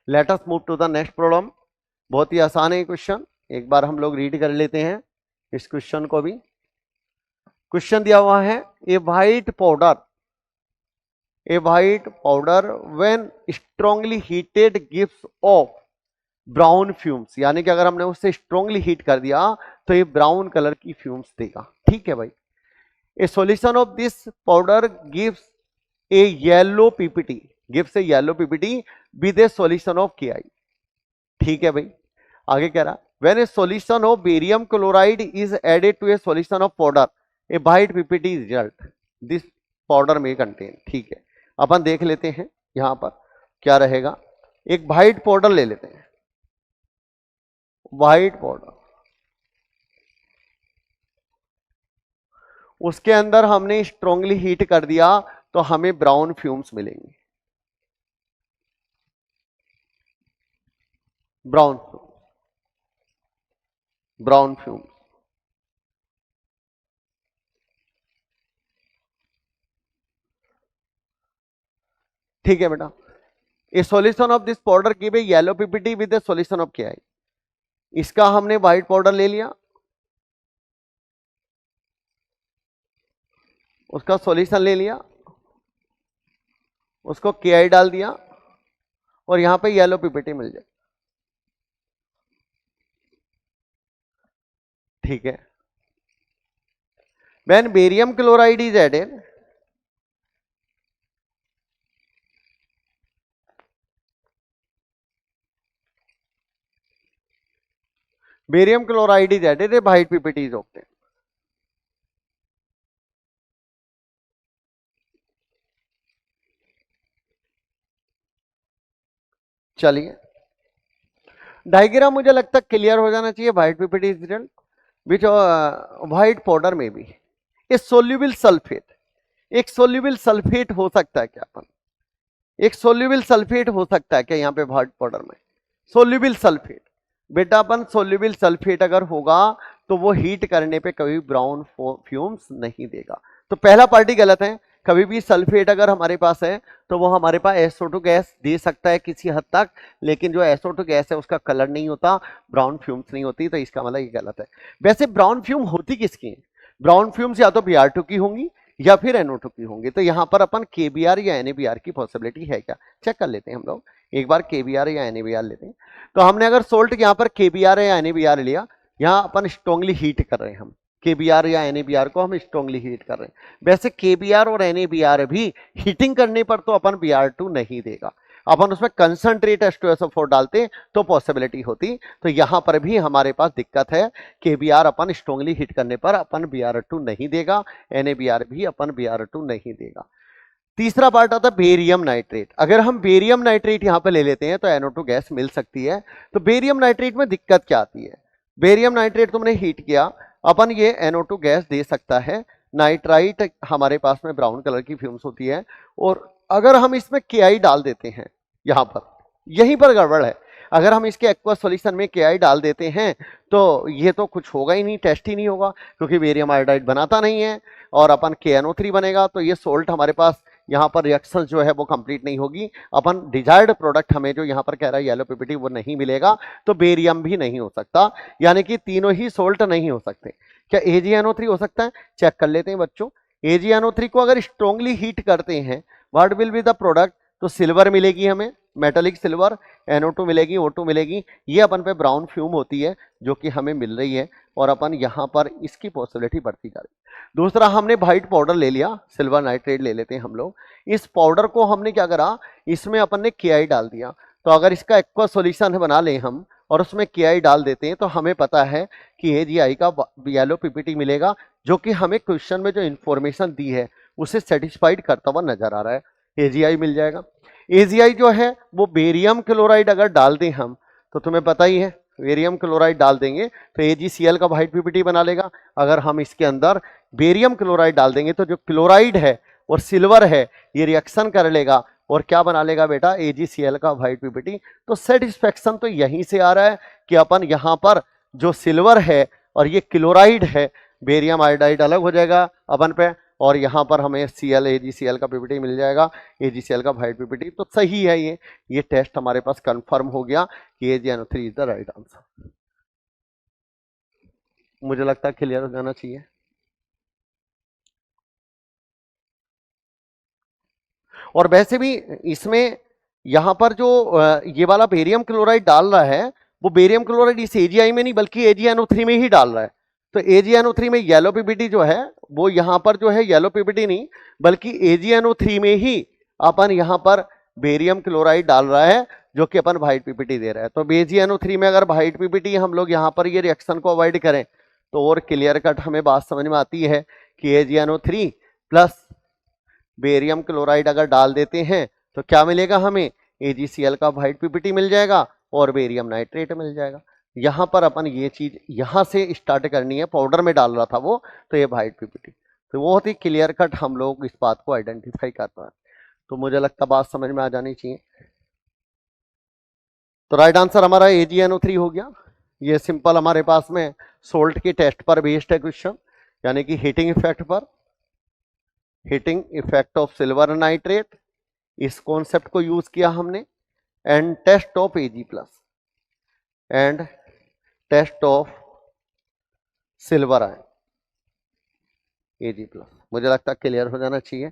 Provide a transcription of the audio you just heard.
Late us move to the next problem. बहुत ही आसान है क्वेश्चन, एक बार हम लोग रीड कर लेते हैं इस क्वेश्चन को भी। क्वेश्चन दिया हुआ है a white powder when strongly heated gives off brown fumes, यानी कि अगर हमने उससे स्ट्रांगली हीट कर दिया तो ये ब्राउन कलर की फ्यूम्स देगा। ठीक है भाई। A solution of this powder gives a yellow PPT with a solution of KI। ठीक है भाई। आगे कह रहा when a solution of barium chloride is added to a solution of powder a white PPT result this powder में contain. ठीक है, अपन देख लेते हैं यहां पर क्या रहेगा। एक व्हाइट पाउडर ले लेते हैं, व्हाइट पाउडर, उसके अंदर हमने स्ट्रांगली हीट कर दिया तो हमें ब्राउन फ्यूम्स मिलेंगे, ब्राउन फ्यूम्स। ठीक है बेटा। ए solution of this powder give a yellow PPT with a solution of KI। इसका हमने व्हाइट पाउडर ले लिया, उसका सॉल्यूशन ले लिया, उसको KI डाल दिया और यहां पे येलो पीपीटी मिल जाए। ठीक है। When barium chloride is added, barium chloride is added a white PPT is obtain. चलिए, डायग्राम मुझे लगता है क्लियर हो जाना चाहिए। White PPT is result which white powder में भी ए सोल्यूबल सल्फेट, एक सोल्यूबल सल्फेट हो सकता है क्या? अपन एक सोल्यूबल सल्फेट हो सकता है क्या यहाँ पे व्हाइट पाउडर में? सोल्यूबल सल्फेट, बेटा अपन सोल्यूबल सल्फेट अगर होगा तो वो हीट करने पे कभी ब्राउन फ्यूम्स नहीं देगा। तो पहला पार्टी गलत है। कभी भी सल्फेट अगर हमारे पास है तो वो हमारे पास SO2 गैस दे सकता है किसी हद तक, लेकिन जो SO2 गैस है उसका कलर नहीं होता, ब्राउन फ्यूम्स नहीं होती, तो इसका मतलब ये गलत है। वैसे ब्राउन फ्यूम होती किसकी है? ब्राउन फ्यूम्स या तो Br2 की होंगी या फिर NO2 की होंगी। तो यहाँ पर अपन KBr या NaBr की पॉसिबिलिटी है क्या, चेक कर लेते हैं हम लोग एक बार। KBr या NaBr लेते हैं। तो हमने अगर सोल्ट यहाँ पर KBr या NaBr लिया, यहाँ अपन स्ट्रांगली हीट कर रहे हैं, हम KBr या NaBr को हम स्ट्रांगली हीट कर रहे हैं। वैसे KBr और NaBr भी हीटिंग करने पर तो अपन Br2 नहीं देगा, अपन उसमें कंसंट्रेट H2SO4 डालते तो पॉसिबिलिटी होती। तो यहां पर भी हमारे पास दिक्कत है, KBr अपन स्ट्रांगली हीट करने पर अपन Br2 नहीं देगा, NaBr भी अपन Br2 नहीं देगा। तीसरा पार्ट आता है बेरियम नाइट्रेट। अगर हम बेरियम नाइट्रेट यहां पर ले लेते हैं तो NO2 गैस मिल सकती है। तो बेरियम नाइट्रेट में दिक्कत क्या आती है? बेरियम नाइट्रेट तुमने हीट किया, अपन ये NO2 गैस दे सकता है, नाइट्राइट हमारे पास में ब्राउन कलर की फ्यूम्स होती है। और अगर हम इसमें KI डाल देते हैं, यहां पर यहीं पर गड़बड़ है, अगर हम इसके एक्वा सॉल्यूशन में KI डाल देते हैं तो ये तो कुछ होगा ही नहीं, टेस्ट ही नहीं होगा, क्योंकि बेरियम आयोडाइड बनाता नहीं है और अपन KNO3 बनेगा। तो ये सोल्ट हमारे पास यहाँ पर रिएक्शन जो है वो कंप्लीट नहीं होगी, अपन डिजायर्ड प्रोडक्ट हमें जो यहाँ पर कह रहा है येलो पीपीटी वो नहीं मिलेगा, तो बेरियम भी नहीं हो सकता, यानी कि तीनों ही सोल्ट नहीं हो सकते। क्या AgNO3 हो सकता है? चेक कर लेते हैं बच्चों। AgNO3 को अगर स्ट्रांगली हीट करते हैं, what will be the product? तो सिल्वर मिलेगी हमें, मेटेलिक सिल्वर, NO2 मिलेगी, O2 मिलेगी, ये अपन पे ब्राउन फ्यूम होती है जो कि हमें मिल रही है, और अपन यहाँ पर इसकी पॉसिबिलिटी बढ़ती जा रही है। दूसरा, हमने व्हाइट पाउडर ले लिया, सिल्वर नाइट्रेट ले लेते हैं हम लोग। इस पाउडर को हमने क्या करा, इसमें अपन ने KI डाल दिया। तो अगर इसका एक्वा सॉल्यूशन बना लें हम और उसमें KI डाल देते हैं तो हमें पता है कि AgI का येलो पीपीटी मिलेगा, जो कि हमें क्वेश्चन में जो इंफॉर्मेशन दी है उसे सेटिस्फाइड करता हुआ नजर आ रहा है, AgI मिल जाएगा। AgI जो है वो बेरियम क्लोराइड अगर डाल दें हम, तो तुम्हें पता ही है बेरियम क्लोराइड डाल देंगे तो AgCl का व्हाइट पीपीटी बना लेगा। अगर हम इसके अंदर बेरियम क्लोराइड डाल देंगे तो जो क्लोराइड है और सिल्वर है ये रिएक्शन कर लेगा और क्या बना लेगा बेटा, AgCl का व्हाइट पीपीटी। तो सेटिस्फेक्शन तो यहीं से आ रहा है कि अपन यहाँ पर जो सिल्वर है और ये क्लोराइड है, बेरियम आयोडाइड अलग हो जाएगा अपन पे, और यहाँ पर हमें Cl AgCl का पीपीटी मिल जाएगा, AgCl का वाइट पीपीटी। तो सही है, ये टेस्ट हमारे पास कंफर्म हो गया कि AgNO3 is the right answer. मुझे लगता है क्लियर हो जाना चाहिए। और वैसे भी इसमें यहाँ पर जो ये वाला बेरियम क्लोराइड डाल रहा है, वो बेरियम क्लोराइड इस AgI में नहीं बल्कि AgNO3 में ही डाल रहा है। तो AgNO3 में येलो पीपीटी जो है वो यहाँ पर जो है येलो पीपीटी नहीं बल्कि AgNO3 में ही अपन यहाँ पर बेरियम क्लोराइड डाल रहा है, जो कि अपन व्हाइट पीपीटी दे रहा है। तो AgNO3 में अगर व्हाइट पीपीटी हम लोग यहाँ पर ये रिएक्शन को अवॉइड करें तो और क्लियर कट हमें बात समझ में आती है कि AgNO3 प्लस बेरियम क्लोराइड अगर डाल देते हैं तो क्या मिलेगा हमें, AgCl का व्हाइट पीपीटी मिल जाएगा और बेरियम नाइट्रेट मिल जाएगा। यहां पर अपन ये चीज यहां से स्टार्ट करनी है, पाउडर में डाल रहा था वो, तो ये व्हाइट पीपीटी। तो बहुत ही क्लियर कट हम लोग इस बात को आइडेंटिफाई कर रहे हैं। तो मुझे लगता बात समझ में आ जानी चाहिए। तो राइट आंसर हमारा AgNO3 हो गया। ये सिंपल हमारे पास में सोल्ट के टेस्ट पर बेस्ड है क्वेश्चन, यानी कि हीटिंग इफेक्ट पर, heating effect of silver nitrate, इस कॉन्सेप्ट को यूज किया हमने। And test of Ag plus and test of silver ion Ag plus. मुझे लगता है क्लियर हो जाना चाहिए।